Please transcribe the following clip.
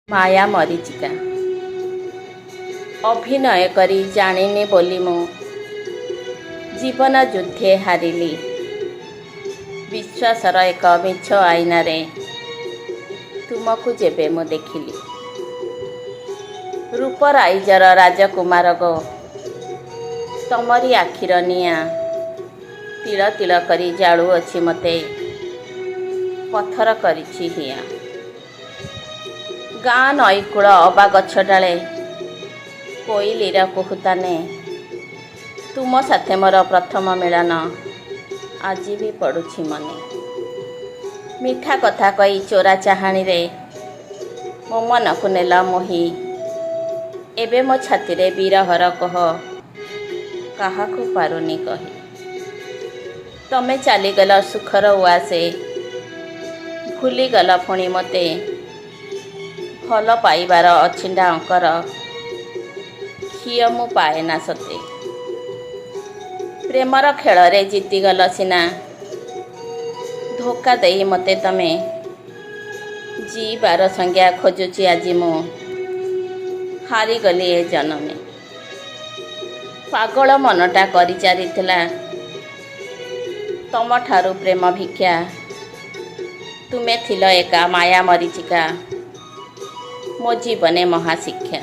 माया मरीचिका अभिनय करी जानिनी बोली मु जीवन युद्धे हारिली। विश्वासर एक मिछ आईना रे तुमको जेबे मु देखिली। रूपराइजर राजकुमार गो तमरी आखिर निया तिल तिल करी जालू अच्छी मते पथर करिछि हिया। गाँ नईकूल अबा गछ डाले कोइलीर कुहुताने तुम साथे मोर प्रथम मिलन आज भी पड़ुछि मने। मिठा कथा कही चोरा चाहाणी रे मो मन को नेल मोही। एबे मो छाती रे बिरहर कह काहाकू पारुनी कही। तमे चलीगल सुखर उआसे भूलीगल पुणी मते भल पाइबार अछिंडा अंकर खिय मु पाए ना सते। प्रेमर खेल रे जीतीगल सिना धोखा देई मते तमे जीवार संज्ञा खोजुची। आज मु हारीगली ए जनमे। पागल मनटा करी चारिथिला तम ठारू प्रेम भिक्षा। तुमे थिल एका माया मरीचिका मो जीवने महाशिक्षा।